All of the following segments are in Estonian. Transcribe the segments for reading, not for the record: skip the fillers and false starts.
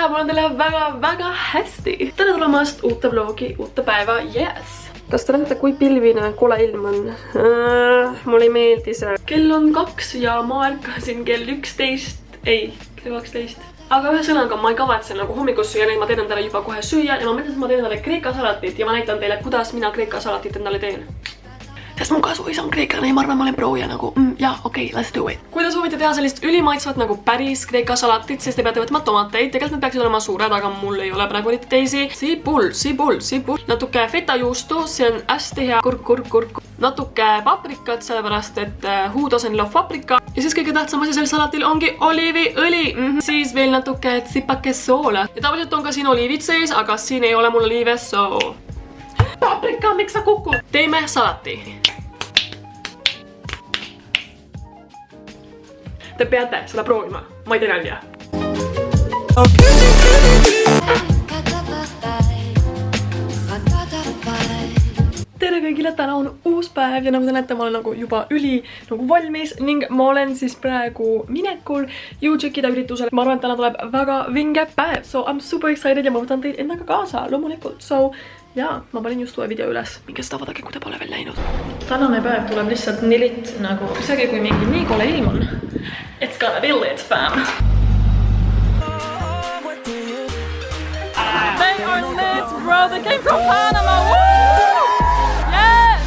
mul on teile väga hästi. Tere tulemast uute vlogi, uute päeva, yes! Kas te näete, kui pilvine kole ilm on? Mulle ei meeldi see. Kell on 2 ja ma ärkasin kell 11. Ei, kell 12. Aga ühesõnaga ma ei kavatse nagu hommikus süüa, ma teen endale juba kohe süüa ja ma mõtlen, et ma teen endale kreeka salatit ja ma näitan teile, kuidas mina kreeka salatit endale teen. Sest mu kasuisa on kreeklane ja ma arvan, ma olen proovija nagu, jaa, okei, let's do it. Kui te soovite teha sellist ülimaitsvat nagu päris kreeka salatit, siis te peate võtma tomateid. Tegelikult need peaksid olema suured, aga mul ei ole praegu eriti teisi. Sibul. Natuke fetajuustu, see on hästi hea. Kurk. Natuke paprikat, sellepärast, et huudos on paprika. Ja siis kõige tähtsam asi sel salatil ongi oliiviõli. Siis veel natuke tsipake soola. Ja tavaliselt on ka siin oliivid sees, aga siin ei ole mul oliive, so... Paprika, miks sa kukud? Teeme salati. Te peate seda proovima. Ma ei tee nalja. Tere kõigile, täna on uus päev ja nagu te näete, ma olen nagu juba valmis ning ma olen siis praegu minekul U-Checkida üritusele. Ma arvan, et täna tuleb väga vinge päev, so I'm super excited ja ma võtan teid endaga kaasa, loomulikult. So jaa, ma panin just uue video üles. Minge seda vaadake, kui te pole veel näinud. Tänane päev tuleb lihtsalt nii lit, nagu isegi kui mingi nii kole ilm on. It's gonna be lit, fam. They are lit, bro. They came from Panama. Woo! Yes!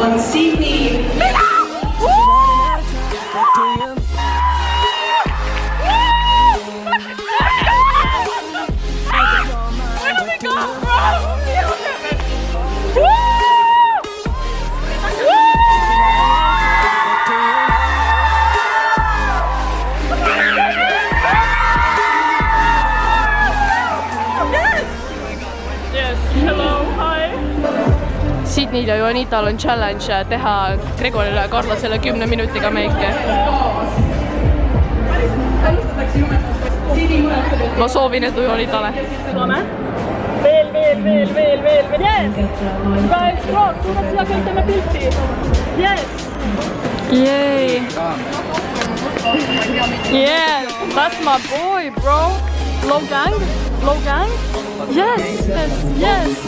On Sydney. Sydneyl ja Juanital on challenge teha Gregorile ja Carlosele 10 minutiga meike. Ma soovin edu Juanitale. Veel, yes! Guys, bro, tule siia kõik teeme pilti. Yes! Yay! Yes, that's my boy, bro. Low gang? Yes!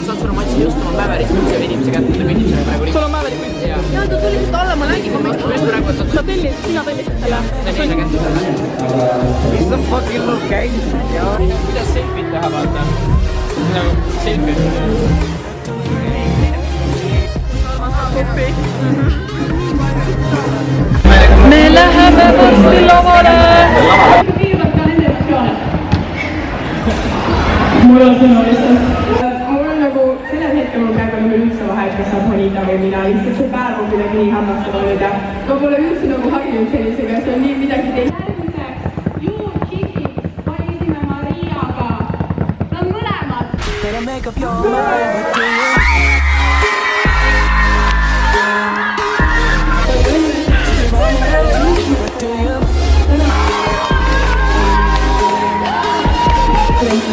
Saad sul matsi just oma Mäverik müntsi inimese kätte, ta kõnnib selle praegu. Sul on Mäverik müntsi? Jaa, ta tuli siit alla, ma nägin, ma mõistan praegu, et sa tellisid, sina tellisid selle. See on kätte selle. Mis on fucking low gang? Kuidas selfit teha, vaata? Nagu selfit. Me läheme varsti lavale! Mul on sõnu lihtsalt. Mul on nagu sellel hetkel mul peab nagu üldse vahe, kas saab honida või mina. Lihtsalt see päev on kuidagi nii hämmastav olnud ja ma pole üldse nagu harjunud sellisega, see on nii midagi teist. Järgmiseks, U-Checkid valisime Mariaga. Nad on mõlemad.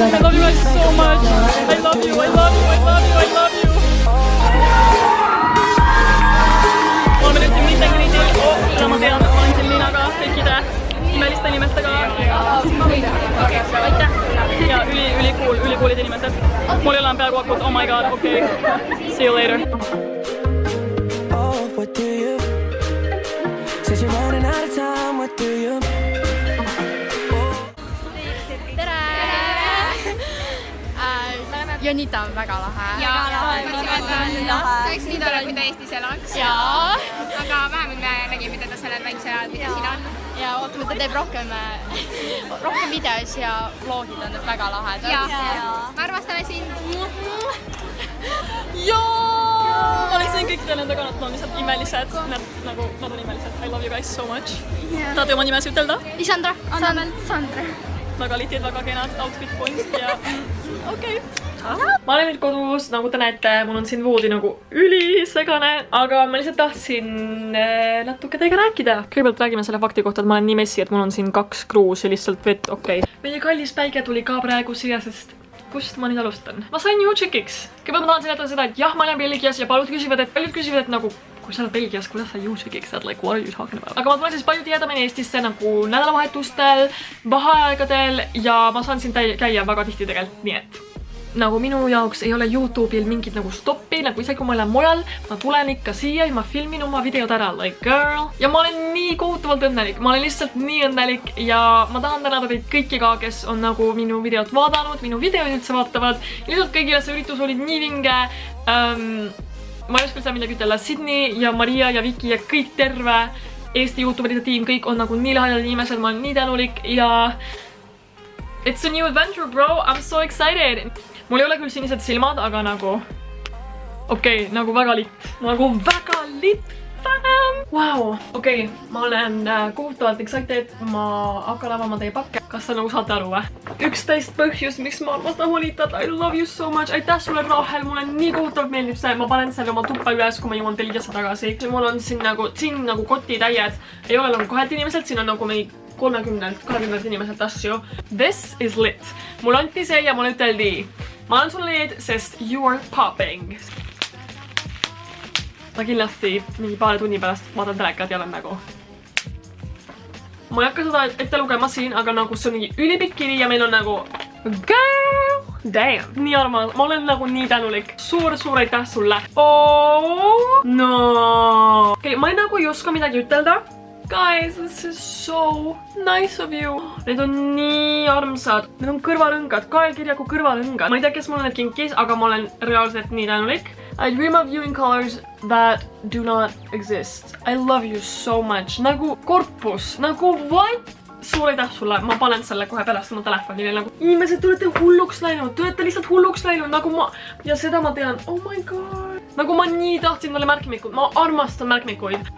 I love you guys so much. I love you. Ma olen nüüd midagi nii teil. Ja ma tean, et ma olen siin Liinaga, kõikide imeliste nimetega. Aitäh. Ja ülikoolid inimesed. Mul ei ole peaaegu akut. Oh my god, okay. See you later. Oh, what do you? Says you're running out of time, what do you? Jonita on väga lahe. See oleks nii tore, kui ta Eestis elaks. Aga vähemalt me nägime teda sellel väiksel ajal, mida siin on. Ja ootame, ta teeb rohkem videos ja vlogid on väga lahedad. Me armastame sind. Ma lihtsalt kõikidel nende kannat, ma on lihtsalt imelised. Nad on imelised. I love you guys so much. Tahate oma nimesi ütelda? Lisandra. Sandra. Väga litid, väga kenad outfit point ja okei. Ma olen nüüd kodus, nagu te näete, mul on siin voodi nagu ülisegane, aga ma lihtsalt tahtsin natuke teiega rääkida. Kõigepealt räägime selle fakti kohta, et ma olen nii messi, et mul on siin 2 kruusi lihtsalt vett, okei. Meie kallis päike tuli ka praegu siia, sest kust ma nüüd alustan? Ma sain U-Checkiks. Kõigepealt ma tahan seletada seda, et jah, ma olen Belgias ja paljud küsivad, et nagu kui sa oled Belgias, kuidas sa juuksvikiks saad, like what are you talking about? Aga ma tulen siis palju tihedamini Eestisse nagu nädalavahetustel, vaheaegadel ja ma saan siin käia väga tihti tegelikult, nii et nagu minu jaoks ei ole YouTube'il mingit nagu stoppi, nagu isegi kui ma olen mujal, ma tulen ikka siia ja ma filmin oma videod ära, like girl. Ja ma olen nii kohutavalt õnnelik, ma olen lihtsalt nii õnnelik ja ma tahan tänada teid kõiki ka, kes on nagu minu videot vaadanud, minu videoid üldse vaatavad. Lihtsalt kõigile see üritus oli nii vinge. Ma ei oska üldse midagi ütelda, Sydney ja Maria ja Viki ja kõik terve Eesti YouTuberite tiim, kõik on nagu nii lahedad inimesed, ma olen nii tänulik ja it's a new adventure, bro, I'm so excited. Mul ei ole küll sinised silmad, aga nagu okei, nagu väga lit. Nagu väga lit, fam! Wow, okei, ma olen kohutavalt excited. Ma hakkan avama teie pakke. Kas sa nagu saate aru või? 11 põhjus, miks ma armastan Holitat. I love you so much. Aitäh sulle, Rahel. Mulle nii kohutavalt meeldib see. Ma panen selle oma tuppa üles, kui ma jõuan Belgiasse tagasi. Mul on siin nagu kotitäied. Ei ole nagu 2 inimeselt, siin on nagu meil 30-20 inimeselt asju. This is lit. Mul anti see ja mulle üteldi ma olen sulle need, sest you are popping. Ma kindlasti mingi paari tunni pärast vaatan telekat ja olen nagu. Ma ei hakka seda ette lugema siin, aga nagu see on mingi ülipikk kiri ja meil on nagu girl, damn. Nii armas, ma olen nagu nii tänulik. Suur aitäh sulle. Oh, no. Okei, ma nagu ei oska midagi ütelda. Guys, this is so nice of you. Need on nii armsad. Need on kõrvarõngad, kaelkirjagu kõrvarõngad. Ma ei tea, kes mulle need kinkis, aga ma olen reaalselt nii tänulik. I dream of you in colors that do not exist. I love you so much. Nagu korpus, nagu what? Suur aitäh sulle, ma panen selle kohe pärast oma telefonile nagu inimesed, te olete hulluks läinud, te olete lihtsalt hulluks läinud, nagu ma ja seda ma tean, oh my god. Nagu ma nii tahtsin talle märkmikud, ma armastan märkmikuid.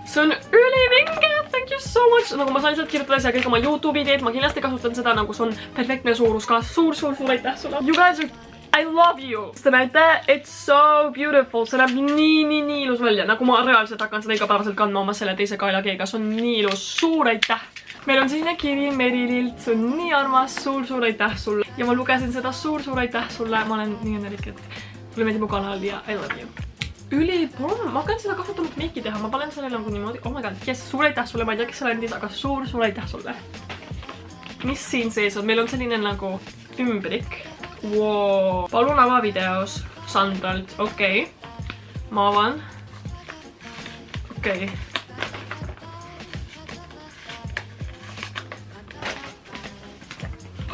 See on ülivinge, thank you so much. Nagu ma sain sealt kirjutada siia kõik oma YouTube ideed, ma kindlasti kasutan seda, nagu see on perfektne suurus ka. Suur aitäh sulle. You guys are, I love you. Te näete, it's so beautiful. See näeb nii ilus välja. Nagu ma reaalselt hakkan seda igapäevaselt kandma oma selle teise kaelakeega. See on nii ilus. Suur aitäh. Meil on selline kiri Merililt. See on nii armas. Suur aitäh sulle. Ja ma lugesin seda suur aitäh sulle. Ma olen nii õnnelik, et mulle meeldib mu kanal ja I love you. Ülipomm, ma hakkan seda kasutama meiki teha, ma panen selle nagu niimoodi, oh my god, yes, suur aitäh sulle, ma ei tea, kes selle andis, aga suur aitäh sulle. Mis siin sees on? Meil on selline nagu ümbrik. Wow. Palun ava videos Sandralt, okei. Ma avan. Okei.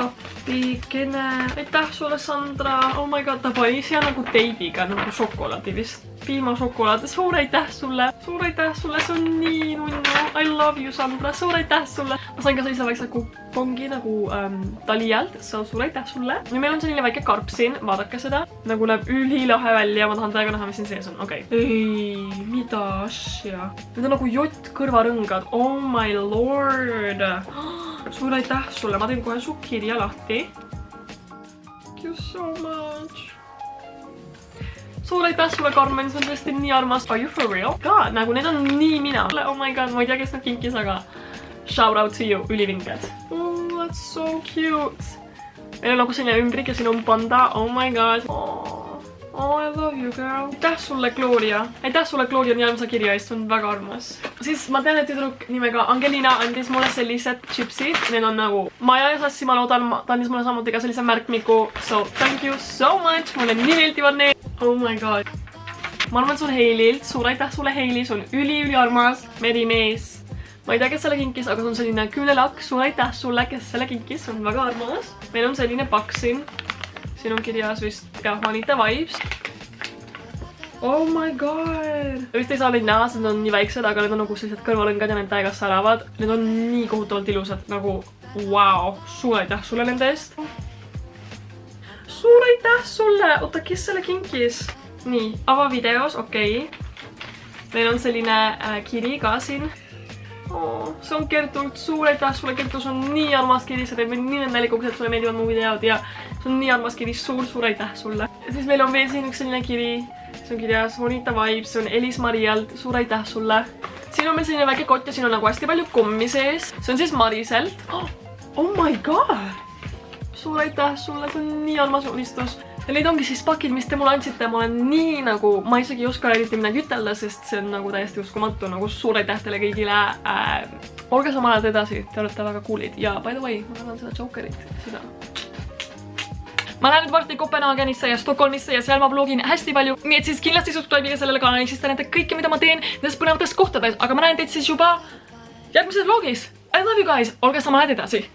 Appikene. Aitäh sulle, Sandra. Oh my god, ta pani siia nagu teibiga, nagu šokolaadi vist. Piimašokolaad. Suur aitäh sulle. Suur aitäh sulle. See on nii nunnu. I love you, Sandra. Suur aitäh sulle. Ma sain ka sellise väikse kupongi nagu Talialt. Suur aitäh sulle. Ja meil on selline väike karp siin. Vaadake seda. Nagu näeb ülilahe välja. Ma tahan täiega näha, mis siin sees on. Okei. Ei, mida asja. Need on nagu jott kõrvarõngad. Oh my lord. Suur aitäh sulle. Ma teen kohe su kirja lahti. Thank you so much. Suur aitäh sulle, Carmen, see on tõesti nii armas. Are you for real? God, nagu need on nii mina. Oh my god, ma ei tea, kes need kinkis, aga shout out to you, ülivinged. Oh, that's so cute. Meil on nagu selline ümbrik ja siin on panda. Oh my god. Oh, I love you, girl. Aitäh sulle, Gloria. Aitäh sulle, Gloria, nii armsa kirja eest. See on väga armas. Siis ma tean, et tüdruk nimega Angelina andis mulle sellised chipsid. Need on nagu Maja ja Sassi, ma loodan, ta andis mulle samuti ka sellise märkmiku. So, thank you so much. Mulle nii meeldivad need. Oh my god. Ma arvan, see on Heililt. Suur aitäh sulle, Heili. See on üli armas. Merimees. Ma ei tea, kes selle kinkis, aga see on selline küünelakk. Suur aitäh sulle, kes selle kinkis. See on väga armas. Meil on selline pakk siin. Siin on kirjas vist ja Juanita Vibes. Oh my god. Vist ei saa neid näha, sest need on nii väiksed, aga need on nagu sellised kõrvalõngad ja need täiega säravad. Need on nii kohutavalt ilusad. Nagu, wow. Suur aitäh sulle nende eest. Suur aitäh sulle. Oota, kes selle kinkis? Nii, ava videos, okei. Meil on selline kiri ka siin. See on Kertult. Suur aitäh sulle, Kertul. See on nii armas kiri. See teeb meil nii õnnelikuks, et sulle meeldivad mu videod ja see on nii armas kiri. Suur aitäh sulle. Siis meil on veel siin üks selline kiri. See on kirjas Juanita Vibes. See on Elis Marialt. Suur aitäh sulle. Siin on meil selline väike kott ja siin on nagu hästi palju kommi sees. See on siis Mariselt. Oh my god. Suur aitäh sulle. See on nii armas unistus. ja need ongi siis pakid, mis te mulle andsite. Ma olen nii nagu, ma isegi ei oska eriti midagi ütelda, sest see on nagu täiesti uskumatu, nagu suur aitäh teile kõigile. Olge samal ajal edasi, te olete väga coolid ja by the way, ma tahan seda Jokerit, seda. Ma lähen nüüd varsti Kopenhaagenisse ja Stockholmisse ja seal ma vlogin hästi palju. Nii et siis kindlasti subscribe'ige sellele kanali, siis te näete kõike, mida ma teen nendes põnevates kohtades. Aga ma näen teid siis juba järgmises vlogis. I love you guys, olge samal ajal edasi.